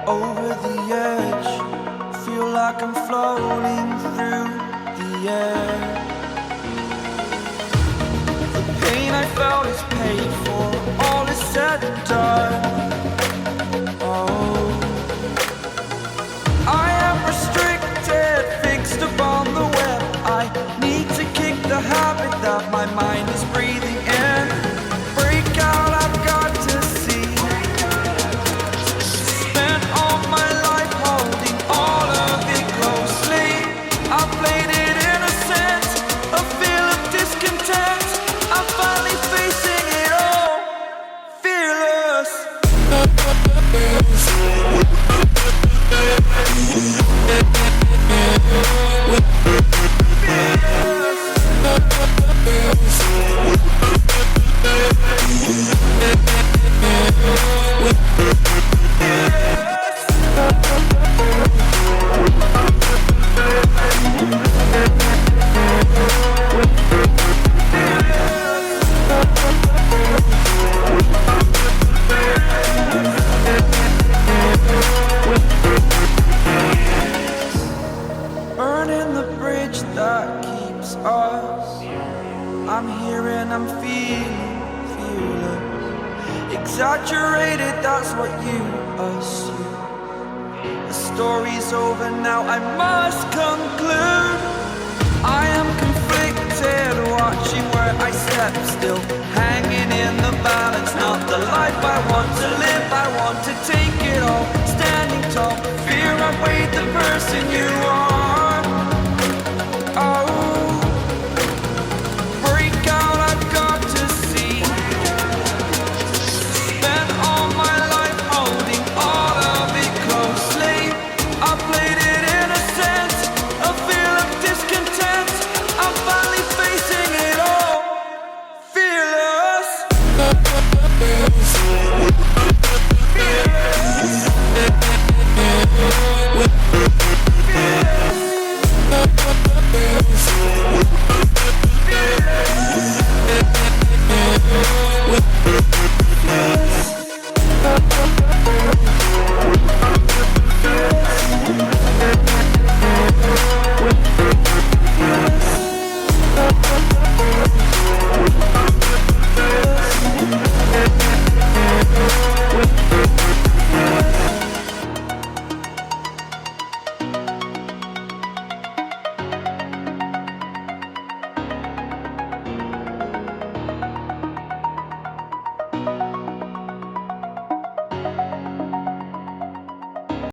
over the edge. Feel like I'm floating through the air. The pain I felt is paid for, all is said and done. Oh, I am restricted, fixed upon the web. I need to kick the habit that my mind is breathing in. Break out, I've got to see. Spent all my life holding all of it closely. I played it innocent, a feel of discontent. I'm finally facing it all, fearless. Burning the bridge that keeps us. I'm here and I'm feeling fearless. Exaggerated, that's what you assume. The story's over now, I must conclude. I am conflicted, watching where I step still, hanging in the balance. Not the life I want to live, I want to take it all. Standing tall, fear outweighed the person you are. Oh, break out, I've got to see. Spent all my life holding all of it closely. I played it innocent, a feel of discontent. I'm finally facing it all, fearless. Fearless.